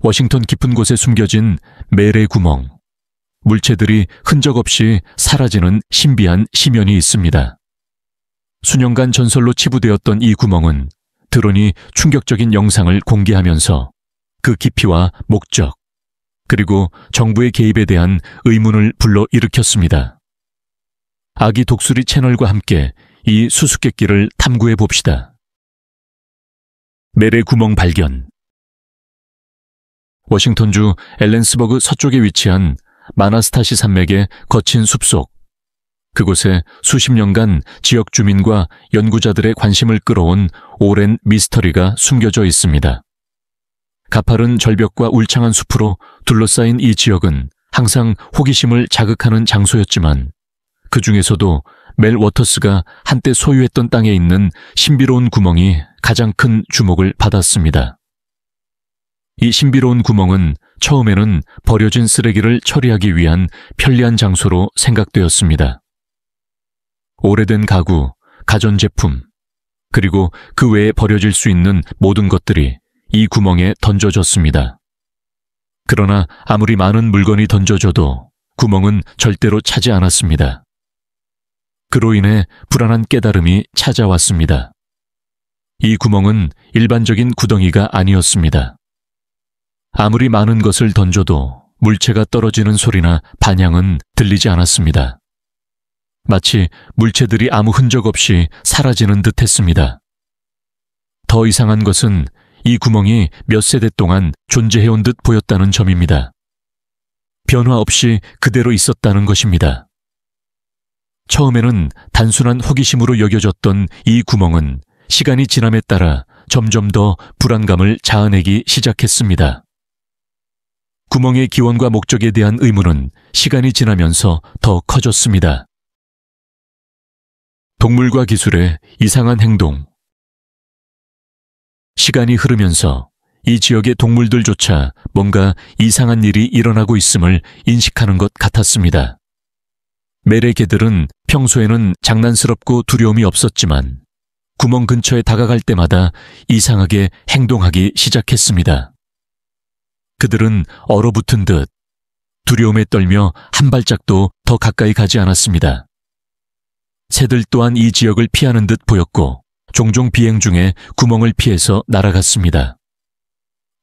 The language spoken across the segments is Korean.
워싱턴 깊은 곳에 숨겨진 멜의 구멍, 물체들이 흔적 없이 사라지는 신비한 심연이 있습니다. 수년간 전설로 치부되었던 이 구멍은 드론이 충격적인 영상을 공개하면서 그 깊이와 목적, 그리고 정부의 개입에 대한 의문을 불러일으켰습니다. 아기 독수리 채널과 함께 이 수수께끼를 탐구해 봅시다. 멜의 구멍 발견. 워싱턴주 앨렌스버그 서쪽에 위치한 마나스타시 산맥의 거친 숲속, 그곳에 수십 년간 지역 주민과 연구자들의 관심을 끌어온 오랜 미스터리가 숨겨져 있습니다. 가파른 절벽과 울창한 숲으로 둘러싸인 이 지역은 항상 호기심을 자극하는 장소였지만 그 중에서도 멜 워터스가 한때 소유했던 땅에 있는 신비로운 구멍이 가장 큰 주목을 받았습니다. 이 신비로운 구멍은 처음에는 버려진 쓰레기를 처리하기 위한 편리한 장소로 생각되었습니다. 오래된 가구, 가전제품, 그리고 그 외에 버려질 수 있는 모든 것들이 이 구멍에 던져졌습니다. 그러나 아무리 많은 물건이 던져져도 구멍은 절대로 차지 않았습니다. 그로 인해 불안한 깨달음이 찾아왔습니다. 이 구멍은 일반적인 구덩이가 아니었습니다. 아무리 많은 것을 던져도 물체가 떨어지는 소리나 반향은 들리지 않았습니다. 마치 물체들이 아무 흔적 없이 사라지는 듯 했습니다. 더 이상한 것은 이 구멍이 몇 세대 동안 존재해온 듯 보였다는 점입니다. 변화 없이 그대로 있었다는 것입니다. 처음에는 단순한 호기심으로 여겨졌던 이 구멍은 시간이 지남에 따라 점점 더 불안감을 자아내기 시작했습니다. 구멍의 기원과 목적에 대한 의문은 시간이 지나면서 더 커졌습니다. 동물과 기술의 이상한 행동. 시간이 흐르면서 이 지역의 동물들조차 뭔가 이상한 일이 일어나고 있음을 인식하는 것 같았습니다. 멜의 개들은 평소에는 장난스럽고 두려움이 없었지만 구멍 근처에 다가갈 때마다 이상하게 행동하기 시작했습니다. 그들은 얼어붙은 듯 두려움에 떨며 한 발짝도 더 가까이 가지 않았습니다. 새들 또한 이 지역을 피하는 듯 보였고 종종 비행 중에 구멍을 피해서 날아갔습니다.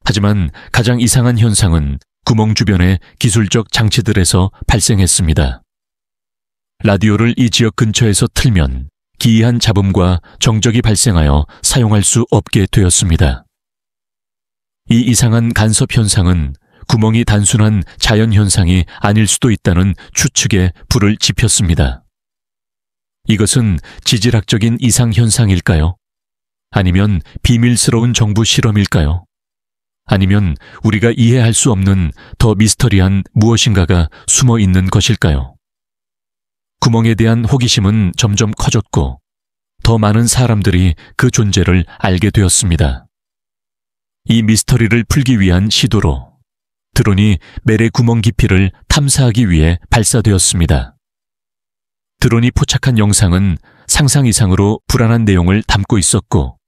하지만 가장 이상한 현상은 구멍 주변의 기술적 장치들에서 발생했습니다. 라디오를 이 지역 근처에서 틀면 기이한 잡음과 정적이 발생하여 사용할 수 없게 되었습니다. 이 이상한 간섭 현상은 구멍이 단순한 자연 현상이 아닐 수도 있다는 추측에 불을 지폈습니다. 이것은 지질학적인 이상 현상일까요? 아니면 비밀스러운 정부 실험일까요? 아니면 우리가 이해할 수 없는 더 미스터리한 무엇인가가 숨어 있는 것일까요? 구멍에 대한 호기심은 점점 커졌고 더 많은 사람들이 그 존재를 알게 되었습니다. 이 미스터리를 풀기 위한 시도로 드론이 멜의 구멍 깊이를 탐사하기 위해 발사되었습니다. 드론이 포착한 영상은 상상 이상으로 불안한 내용을 담고 있었고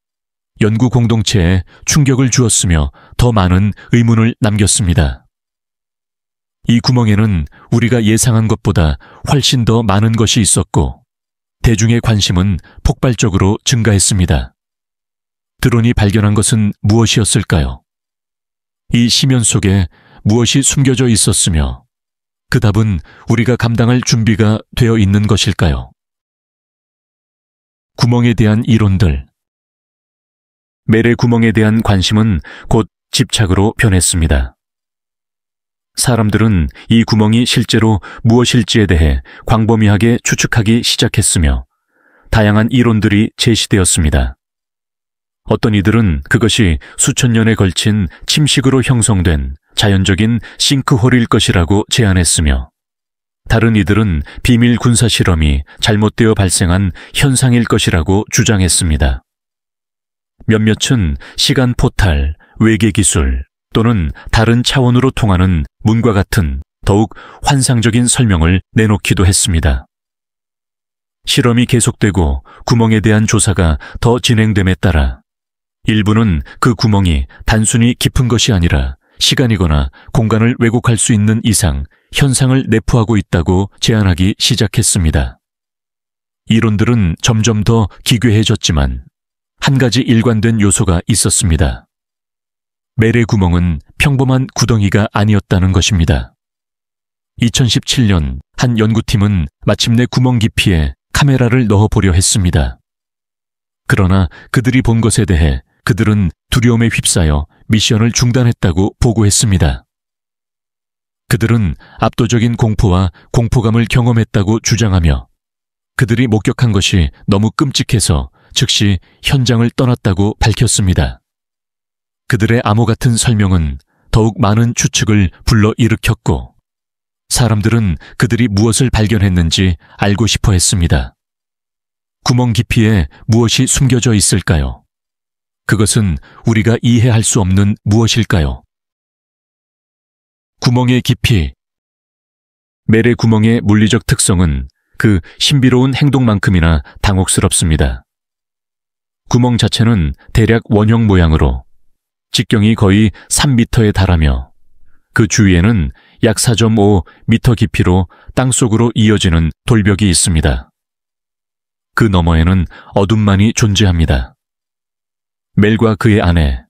연구 공동체에 충격을 주었으며 더 많은 의문을 남겼습니다. 이 구멍에는 우리가 예상한 것보다 훨씬 더 많은 것이 있었고 대중의 관심은 폭발적으로 증가했습니다. 드론이 발견한 것은 무엇이었을까요? 이 심연 속에 무엇이 숨겨져 있었으며 그 답은 우리가 감당할 준비가 되어 있는 것일까요? 구멍에 대한 이론들. 멜의 구멍에 대한 관심은 곧 집착으로 변했습니다. 사람들은 이 구멍이 실제로 무엇일지에 대해 광범위하게 추측하기 시작했으며 다양한 이론들이 제시되었습니다. 어떤 이들은 그것이 수천 년에 걸친 침식으로 형성된 자연적인 싱크홀일 것이라고 제안했으며 다른 이들은 비밀 군사 실험이 잘못되어 발생한 현상일 것이라고 주장했습니다. 몇몇은 시간 포탈, 외계 기술 또는 다른 차원으로 통하는 문과 같은 더욱 환상적인 설명을 내놓기도 했습니다. 실험이 계속되고 구멍에 대한 조사가 더 진행됨에 따라 일부는 그 구멍이 단순히 깊은 것이 아니라 시간이거나 공간을 왜곡할 수 있는 이상 현상을 내포하고 있다고 제안하기 시작했습니다. 이론들은 점점 더 기괴해졌지만 한 가지 일관된 요소가 있었습니다. 멜의 구멍은 평범한 구덩이가 아니었다는 것입니다. 2017년 한 연구팀은 마침내 구멍 깊이에 카메라를 넣어보려 했습니다. 그러나 그들이 본 것에 대해 그들은 두려움에 휩싸여 미션을 중단했다고 보고했습니다. 그들은 압도적인 공포와 공포감을 경험했다고 주장하며 그들이 목격한 것이 너무 끔찍해서 즉시 현장을 떠났다고 밝혔습니다. 그들의 암호 같은 설명은 더욱 많은 추측을 불러일으켰고 사람들은 그들이 무엇을 발견했는지 알고 싶어 했습니다. 구멍 깊이에 무엇이 숨겨져 있을까요? 그것은 우리가 이해할 수 없는 무엇일까요? 구멍의 깊이. 멜의 구멍의 물리적 특성은 그 신비로운 행동만큼이나 당혹스럽습니다. 구멍 자체는 대략 원형 모양으로 직경이 거의 3m에 달하며 그 주위에는 약 4.5m 깊이로 땅속으로 이어지는 돌벽이 있습니다. 그 너머에는 어둠만이 존재합니다. 멜과 그의 아내,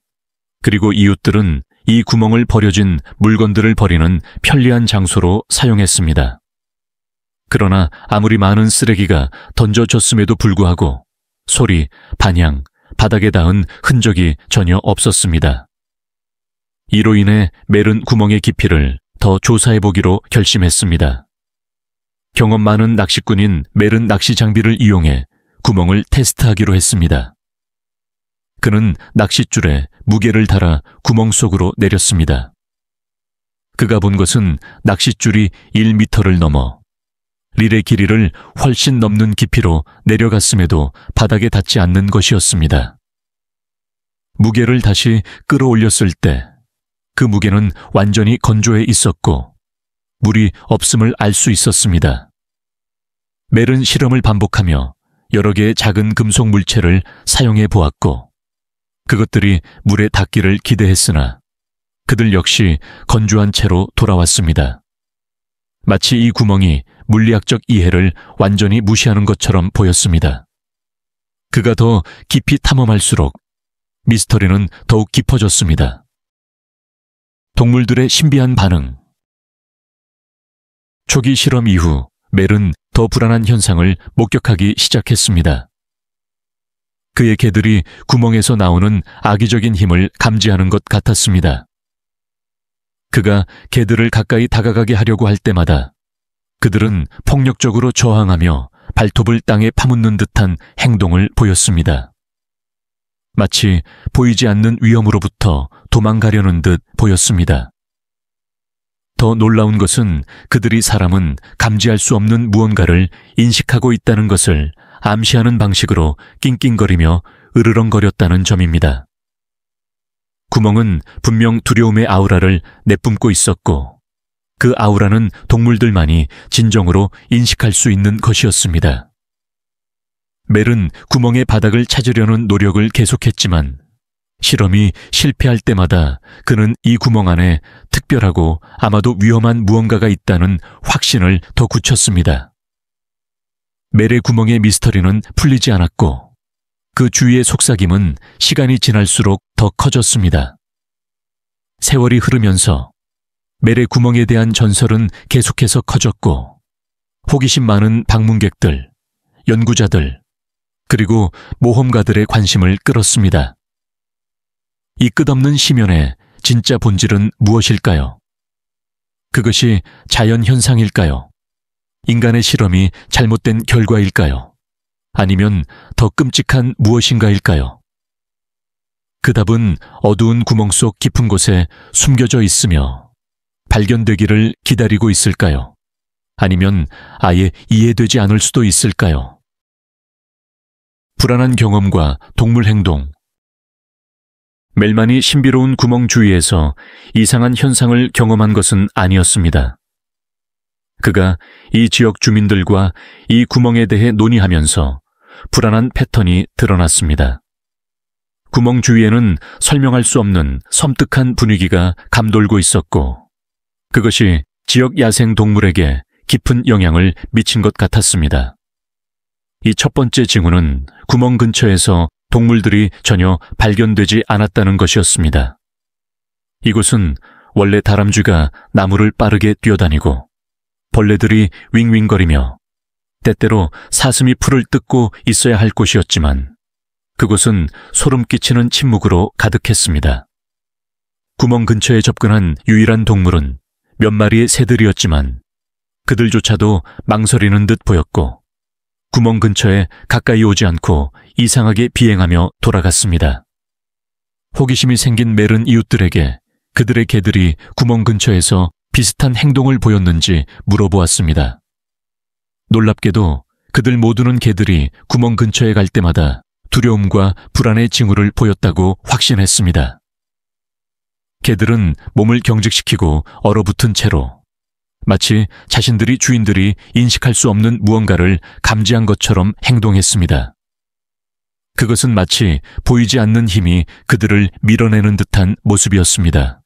그리고 이웃들은 이 구멍을 버려진 물건들을 버리는 편리한 장소로 사용했습니다. 그러나 아무리 많은 쓰레기가 던져졌음에도 불구하고 소리, 반향, 바닥에 닿은 흔적이 전혀 없었습니다. 이로 인해 멜은 구멍의 깊이를 더 조사해보기로 결심했습니다. 경험 많은 낚시꾼인 멜은 낚시 장비를 이용해 구멍을 테스트하기로 했습니다. 그는 낚싯줄에 무게를 달아 구멍 속으로 내렸습니다. 그가 본 것은 낚싯줄이 1m를 넘어 릴의 길이를 훨씬 넘는 깊이로 내려갔음에도 바닥에 닿지 않는 것이었습니다. 무게를 다시 끌어올렸을 때 그 무게는 완전히 건조해 있었고 물이 없음을 알 수 있었습니다. 멜은 실험을 반복하며 여러 개의 작은 금속 물체를 사용해 보았고 그것들이 물에 닿기를 기대했으나 그들 역시 건조한 채로 돌아왔습니다. 마치 이 구멍이 물리학적 이해를 완전히 무시하는 것처럼 보였습니다. 그가 더 깊이 탐험할수록 미스터리는 더욱 깊어졌습니다. 동물들의 신비한 반응. 초기 실험 이후 멜은 더 불안한 현상을 목격하기 시작했습니다. 그의 개들이 구멍에서 나오는 악의적인 힘을 감지하는 것 같았습니다. 그가 개들을 가까이 다가가게 하려고 할 때마다 그들은 폭력적으로 저항하며 발톱을 땅에 파묻는 듯한 행동을 보였습니다. 마치 보이지 않는 위험으로부터 도망가려는 듯 보였습니다. 더 놀라운 것은 그들이 사람은 감지할 수 없는 무언가를 인식하고 있다는 것을 암시하는 방식으로 낑낑거리며 으르렁거렸다는 점입니다. 구멍은 분명 두려움의 아우라를 내뿜고 있었고 그 아우라는 동물들만이 진정으로 인식할 수 있는 것이었습니다. 멜은 구멍의 바닥을 찾으려는 노력을 계속했지만 실험이 실패할 때마다 그는 이 구멍 안에 특별하고 아마도 위험한 무언가가 있다는 확신을 더 굳혔습니다. 멜의 구멍의 미스터리는 풀리지 않았고 그 주위의 속삭임은 시간이 지날수록 더 커졌습니다. 세월이 흐르면서 멜의 구멍에 대한 전설은 계속해서 커졌고 호기심 많은 방문객들, 연구자들, 그리고 모험가들의 관심을 끌었습니다. 이 끝없는 심연의 진짜 본질은 무엇일까요? 그것이 자연현상일까요? 인간의 실험이 잘못된 결과일까요? 아니면 더 끔찍한 무엇인가일까요? 그 답은 어두운 구멍 속 깊은 곳에 숨겨져 있으며 발견되기를 기다리고 있을까요? 아니면 아예 이해되지 않을 수도 있을까요? 불안한 경험과 동물 행동. 멜만이 신비로운 구멍 주위에서 이상한 현상을 경험한 것은 아니었습니다. 그가 이 지역 주민들과 이 구멍에 대해 논의하면서 불안한 패턴이 드러났습니다. 구멍 주위에는 설명할 수 없는 섬뜩한 분위기가 감돌고 있었고, 그것이 지역 야생 동물에게 깊은 영향을 미친 것 같았습니다. 이 첫 번째 징후는 구멍 근처에서 동물들이 전혀 발견되지 않았다는 것이었습니다. 이곳은 원래 다람쥐가 나무를 빠르게 뛰어다니고 벌레들이 윙윙거리며 때때로 사슴이 풀을 뜯고 있어야 할 곳이었지만 그곳은 소름 끼치는 침묵으로 가득했습니다. 구멍 근처에 접근한 유일한 동물은 몇 마리의 새들이었지만 그들조차도 망설이는 듯 보였고 구멍 근처에 가까이 오지 않고 이상하게 비행하며 돌아갔습니다. 호기심이 생긴 멜은 이웃들에게 그들의 개들이 구멍 근처에서 비슷한 행동을 보였는지 물어보았습니다. 놀랍게도 그들 모두는 개들이 구멍 근처에 갈 때마다 두려움과 불안의 징후를 보였다고 확신했습니다. 개들은 몸을 경직시키고 얼어붙은 채로 마치 자신들이 주인들이 인식할 수 없는 무언가를 감지한 것처럼 행동했습니다. 그것은 마치 보이지 않는 힘이 그들을 밀어내는 듯한 모습이었습니다.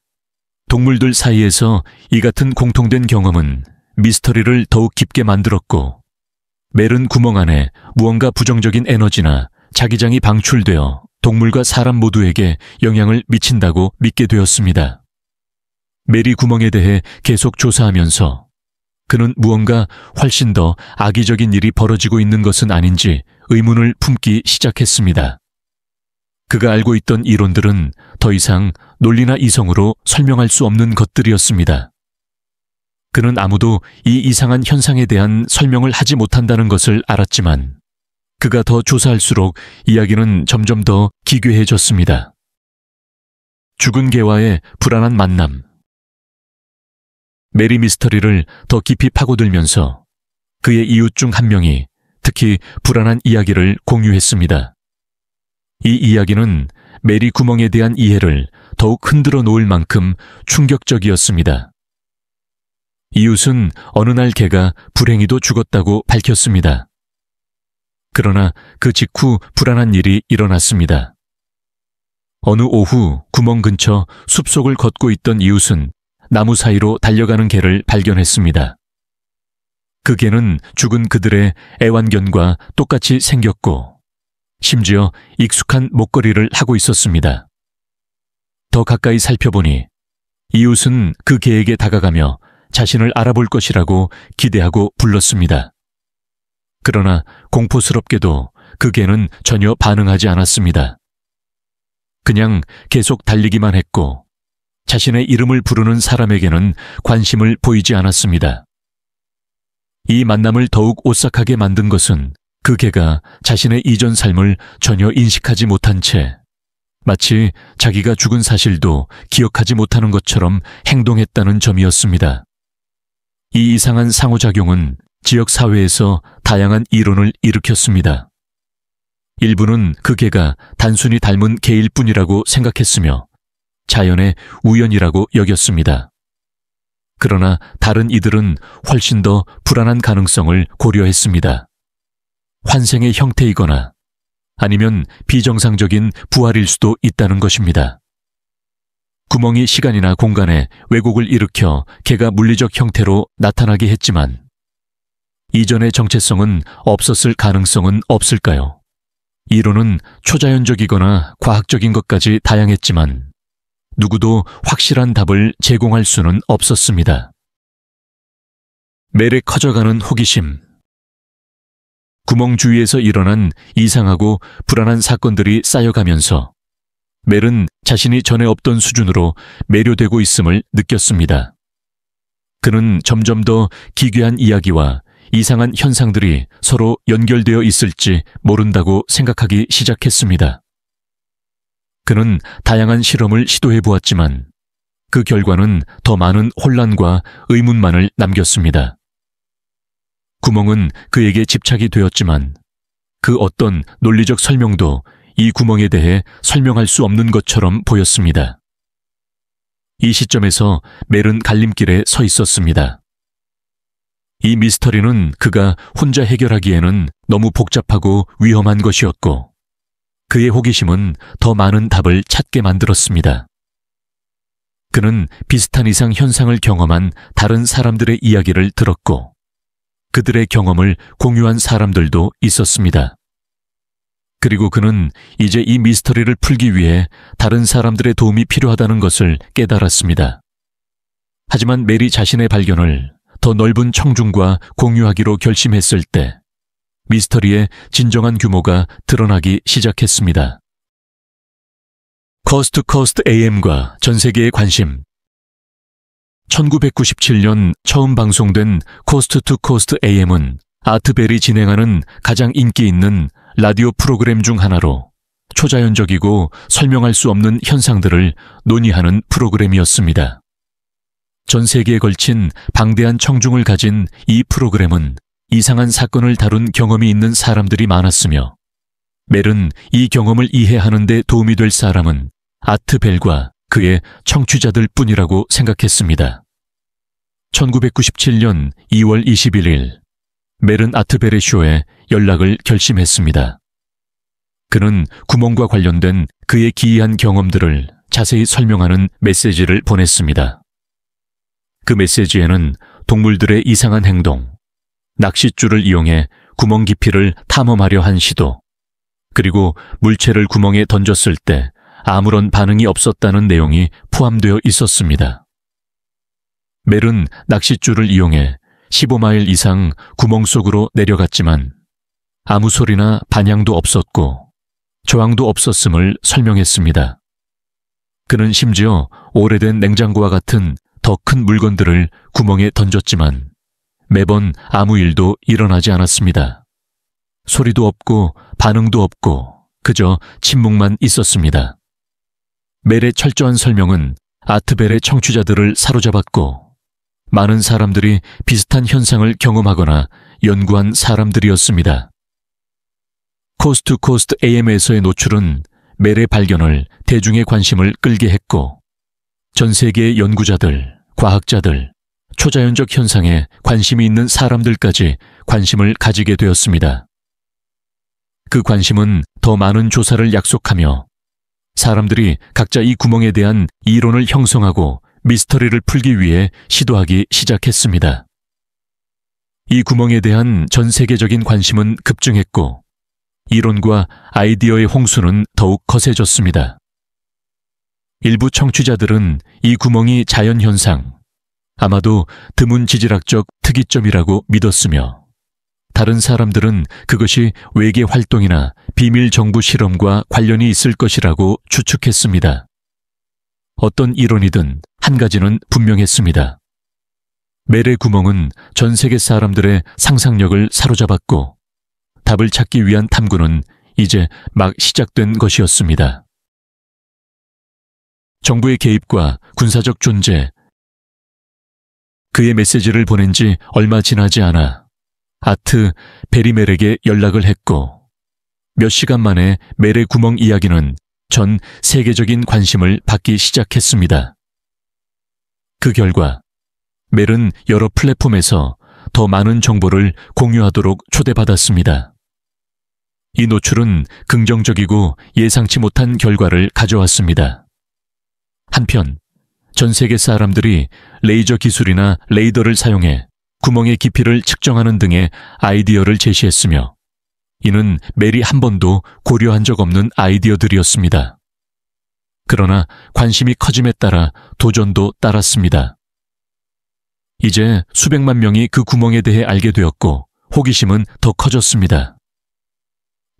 동물들 사이에서 이 같은 공통된 경험은 미스터리를 더욱 깊게 만들었고, 멜은 구멍 안에 무언가 부정적인 에너지나 자기장이 방출되어 동물과 사람 모두에게 영향을 미친다고 믿게 되었습니다. 멜이 구멍에 대해 계속 조사하면서 그는 무언가 훨씬 더 악의적인 일이 벌어지고 있는 것은 아닌지 의문을 품기 시작했습니다. 그가 알고 있던 이론들은 더 이상 논리나 이성으로 설명할 수 없는 것들이었습니다. 그는 아무도 이 이상한 현상에 대한 설명을 하지 못한다는 것을 알았지만 그가 더 조사할수록 이야기는 점점 더 기괴해졌습니다. 죽은 개와의 불안한 만남. 멜이 미스터리를 더 깊이 파고들면서 그의 이웃 중 한 명이 특히 불안한 이야기를 공유했습니다. 이 이야기는 멜이 구멍에 대한 이해를 더욱 흔들어 놓을 만큼 충격적이었습니다. 이웃은 어느 날 개가 불행히도 죽었다고 밝혔습니다. 그러나 그 직후 불안한 일이 일어났습니다. 어느 오후 구멍 근처 숲속을 걷고 있던 이웃은 나무 사이로 달려가는 개를 발견했습니다. 그 개는 죽은 그들의 애완견과 똑같이 생겼고 심지어 익숙한 목걸이를 하고 있었습니다. 더 가까이 살펴보니 이웃은 그 개에게 다가가며 자신을 알아볼 것이라고 기대하고 불렀습니다. 그러나 공포스럽게도 그 개는 전혀 반응하지 않았습니다. 그냥 계속 달리기만 했고 자신의 이름을 부르는 사람에게는 관심을 보이지 않았습니다. 이 만남을 더욱 오싹하게 만든 것은 그 개가 자신의 이전 삶을 전혀 인식하지 못한 채 마치 자기가 죽은 사실도 기억하지 못하는 것처럼 행동했다는 점이었습니다. 이 이상한 상호작용은 지역 사회에서 다양한 이론을 일으켰습니다. 일부는 그 개가 단순히 닮은 개일 뿐이라고 생각했으며 자연의 우연이라고 여겼습니다. 그러나 다른 이들은 훨씬 더 불안한 가능성을 고려했습니다. 환생의 형태이거나 아니면 비정상적인 부활일 수도 있다는 것입니다. 구멍이 시간이나 공간에 왜곡을 일으켜 개가 물리적 형태로 나타나게 했지만 이전의 정체성은 없었을 가능성은 없을까요? 이론은 초자연적이거나 과학적인 것까지 다양했지만 누구도 확실한 답을 제공할 수는 없었습니다. 멜의 커져가는 호기심. 구멍 주위에서 일어난 이상하고 불안한 사건들이 쌓여가면서 멜은 자신이 전에 없던 수준으로 매료되고 있음을 느꼈습니다. 그는 점점 더 기괴한 이야기와 이상한 현상들이 서로 연결되어 있을지 모른다고 생각하기 시작했습니다. 그는 다양한 실험을 시도해 보았지만 그 결과는 더 많은 혼란과 의문만을 남겼습니다. 구멍은 그에게 집착이 되었지만 그 어떤 논리적 설명도 이 구멍에 대해 설명할 수 없는 것처럼 보였습니다. 이 시점에서 멜은 갈림길에 서 있었습니다. 이 미스터리는 그가 혼자 해결하기에는 너무 복잡하고 위험한 것이었고 그의 호기심은 더 많은 답을 찾게 만들었습니다. 그는 비슷한 이상 현상을 경험한 다른 사람들의 이야기를 들었고 그들의 경험을 공유한 사람들도 있었습니다. 그리고 그는 이제 이 미스터리를 풀기 위해 다른 사람들의 도움이 필요하다는 것을 깨달았습니다. 하지만 메리 자신의 발견을 더 넓은 청중과 공유하기로 결심했을 때 미스터리의 진정한 규모가 드러나기 시작했습니다. 코스트 투 코스트 AM과 전 세계의 관심. 1997년 처음 방송된 코스트 투 코스트 AM은 아트벨이 진행하는 가장 인기 있는 라디오 프로그램 중 하나로 초자연적이고 설명할 수 없는 현상들을 논의하는 프로그램이었습니다. 전 세계에 걸친 방대한 청중을 가진 이 프로그램은 이상한 사건을 다룬 경험이 있는 사람들이 많았으며 멜은 이 경험을 이해하는 데 도움이 될 사람은 아트벨과 그의 청취자들 뿐이라고 생각했습니다. 1997년 2월 21일 멜은 아트벨의 쇼에 연락을 결심했습니다. 그는 구멍과 관련된 그의 기이한 경험들을 자세히 설명하는 메시지를 보냈습니다. 그 메시지에는 동물들의 이상한 행동, 낚싯줄을 이용해 구멍 깊이를 탐험하려 한 시도, 그리고 물체를 구멍에 던졌을 때 아무런 반응이 없었다는 내용이 포함되어 있었습니다. 멜은 낚싯줄을 이용해 15마일 이상 구멍 속으로 내려갔지만 아무 소리나 반향도 없었고 저항도 없었음을 설명했습니다. 그는 심지어 오래된 냉장고와 같은 더 큰 물건들을 구멍에 던졌지만 매번 아무 일도 일어나지 않았습니다. 소리도 없고 반응도 없고 그저 침묵만 있었습니다. 멜의 철저한 설명은 아트벨의 청취자들을 사로잡았고 많은 사람들이 비슷한 현상을 경험하거나 연구한 사람들이었습니다. 코스트 투 코스트 AM에서의 노출은 멜의 발견을 대중의 관심을 끌게 했고 전 세계의 연구자들, 과학자들, 초자연적 현상에 관심이 있는 사람들까지 관심을 가지게 되었습니다. 그 관심은 더 많은 조사를 약속하며 사람들이 각자 이 구멍에 대한 이론을 형성하고 미스터리를 풀기 위해 시도하기 시작했습니다. 이 구멍에 대한 전 세계적인 관심은 급증했고 이론과 아이디어의 홍수는 더욱 거세졌습니다. 일부 청취자들은 이 구멍이 자연현상, 아마도 드문 지질학적 특이점이라고 믿었으며 다른 사람들은 그것이 외계 활동이나 비밀 정부 실험과 관련이 있을 것이라고 추측했습니다. 어떤 이론이든 한 가지는 분명했습니다. 멜의 구멍은 전 세계 사람들의 상상력을 사로잡았고 답을 찾기 위한 탐구는 이제 막 시작된 것이었습니다. 정부의 개입과 군사적 존재. 그의 메시지를 보낸 지 얼마 지나지 않아 벨이 멜에게 연락을 했고 몇 시간 만에 멜의 구멍 이야기는 전 세계적인 관심을 받기 시작했습니다. 그 결과 멜은 여러 플랫폼에서 더 많은 정보를 공유하도록 초대받았습니다. 이 노출은 긍정적이고 예상치 못한 결과를 가져왔습니다. 한편 전 세계 사람들이 레이저 기술이나 레이더를 사용해 구멍의 깊이를 측정하는 등의 아이디어를 제시했으며 이는 멜이 한 번도 고려한 적 없는 아이디어들이었습니다. 그러나 관심이 커짐에 따라 도전도 따랐습니다. 이제 수백만 명이 그 구멍에 대해 알게 되었고 호기심은 더 커졌습니다.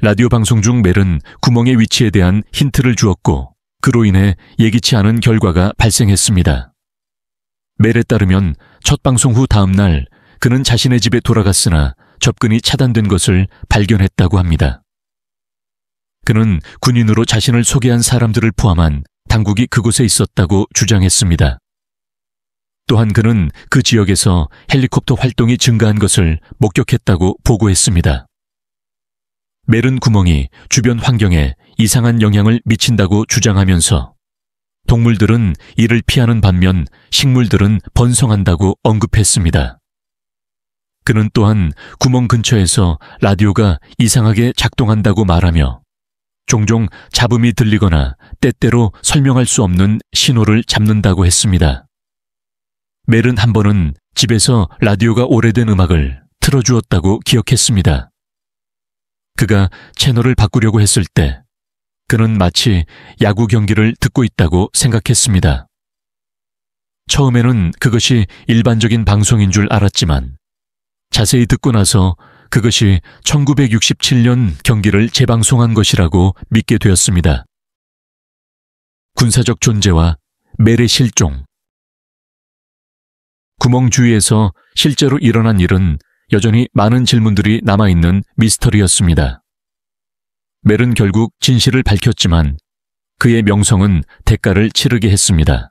라디오 방송 중 멜은 구멍의 위치에 대한 힌트를 주었고 그로 인해 예기치 않은 결과가 발생했습니다. 멜에 따르면 첫 방송 후 다음 날 그는 자신의 집에 돌아갔으나 접근이 차단된 것을 발견했다고 합니다. 그는 군인으로 자신을 소개한 사람들을 포함한 당국이 그곳에 있었다고 주장했습니다. 또한 그는 그 지역에서 헬리콥터 활동이 증가한 것을 목격했다고 보고했습니다. 멜은 구멍이 주변 환경에 이상한 영향을 미친다고 주장하면서 동물들은 이를 피하는 반면 식물들은 번성한다고 언급했습니다. 그는 또한 구멍 근처에서 라디오가 이상하게 작동한다고 말하며 종종 잡음이 들리거나 때때로 설명할 수 없는 신호를 잡는다고 했습니다. 멜은 한 번은 집에서 라디오가 오래된 음악을 틀어주었다고 기억했습니다. 그가 채널을 바꾸려고 했을 때 그는 마치 야구 경기를 듣고 있다고 생각했습니다. 처음에는 그것이 일반적인 방송인 줄 알았지만 자세히 듣고 나서 그것이 1967년 경기를 재방송한 것이라고 믿게 되었습니다. 군사적 존재와 멜의 실종. 구멍 주위에서 실제로 일어난 일은 여전히 많은 질문들이 남아있는 미스터리였습니다. 멜은 결국 진실을 밝혔지만 그의 명성은 대가를 치르게 했습니다.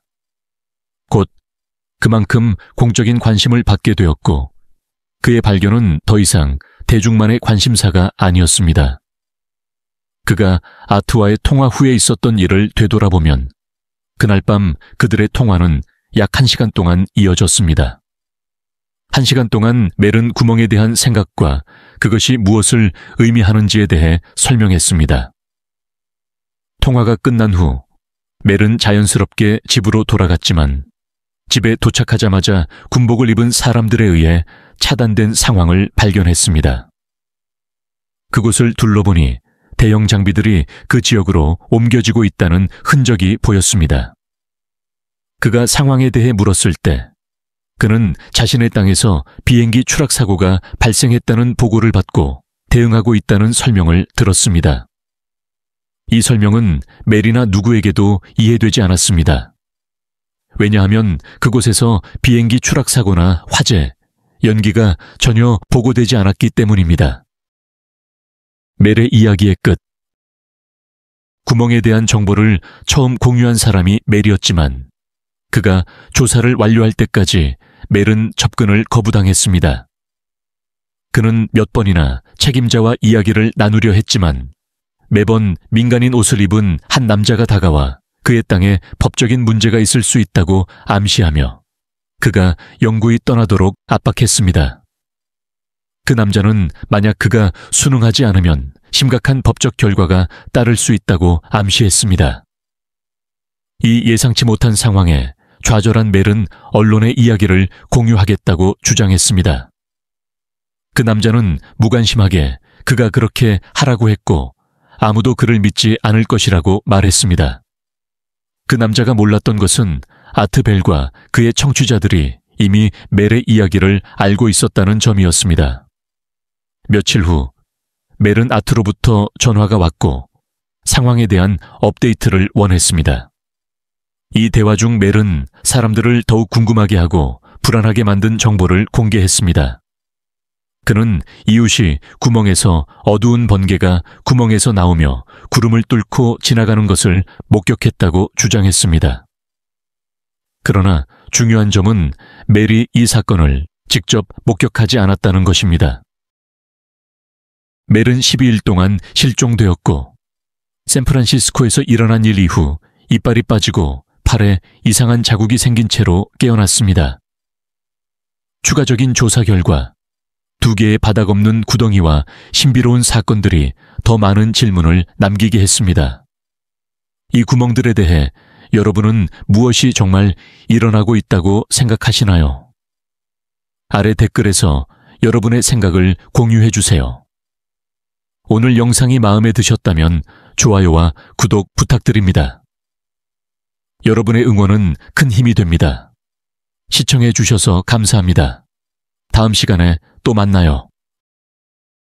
곧 그만큼 공적인 관심을 받게 되었고 그의 발견은 더 이상 대중만의 관심사가 아니었습니다. 그가 아트와의 통화 후에 있었던 일을 되돌아보면 그날 밤 그들의 통화는 약 1시간 동안 이어졌습니다. 1시간 동안 멜은 구멍에 대한 생각과 그것이 무엇을 의미하는지에 대해 설명했습니다. 통화가 끝난 후 멜은 자연스럽게 집으로 돌아갔지만 집에 도착하자마자 군복을 입은 사람들에 의해 차단된 상황을 발견했습니다. 그곳을 둘러보니 대형 장비들이 그 지역으로 옮겨지고 있다는 흔적이 보였습니다. 그가 상황에 대해 물었을 때 그는 자신의 땅에서 비행기 추락 사고가 발생했다는 보고를 받고 대응하고 있다는 설명을 들었습니다. 이 설명은 멜이나 누구에게도 이해되지 않았습니다. 왜냐하면 그곳에서 비행기 추락 사고나 화재, 연기가 전혀 보고되지 않았기 때문입니다. 멜의 이야기의 끝. 구멍에 대한 정보를 처음 공유한 사람이 멜이었지만 그가 조사를 완료할 때까지 멜은 접근을 거부당했습니다. 그는 몇 번이나 책임자와 이야기를 나누려 했지만 매번 민간인 옷을 입은 한 남자가 다가와 그의 땅에 법적인 문제가 있을 수 있다고 암시하며 그가 영구히 떠나도록 압박했습니다. 그 남자는 만약 그가 순응하지 않으면 심각한 법적 결과가 따를 수 있다고 암시했습니다. 이 예상치 못한 상황에 좌절한 멜은 언론의 이야기를 공유하겠다고 주장했습니다. 그 남자는 무관심하게 그가 그렇게 하라고 했고 아무도 그를 믿지 않을 것이라고 말했습니다. 그 남자가 몰랐던 것은 아트벨과 그의 청취자들이 이미 멜의 이야기를 알고 있었다는 점이었습니다. 며칠 후 멜은 아트로부터 전화가 왔고 상황에 대한 업데이트를 원했습니다. 이 대화 중 멜은 사람들을 더욱 궁금하게 하고 불안하게 만든 정보를 공개했습니다. 그는 이웃이 구멍에서 어두운 번개가 구멍에서 나오며 구름을 뚫고 지나가는 것을 목격했다고 주장했습니다. 그러나 중요한 점은 멜이 이 사건을 직접 목격하지 않았다는 것입니다. 멜은 12일 동안 실종되었고 샌프란시스코에서 일어난 일 이후 이빨이 빠지고 팔에 이상한 자국이 생긴 채로 깨어났습니다. 추가적인 조사 결과 2개의 바닥 없는 구덩이와 신비로운 사건들이 더 많은 질문을 남기게 했습니다. 이 구멍들에 대해 여러분은 무엇이 정말 일어나고 있다고 생각하시나요? 아래 댓글에서 여러분의 생각을 공유해 주세요. 오늘 영상이 마음에 드셨다면 좋아요와 구독 부탁드립니다. 여러분의 응원은 큰 힘이 됩니다. 시청해 주셔서 감사합니다. 다음 시간에 또 만나요.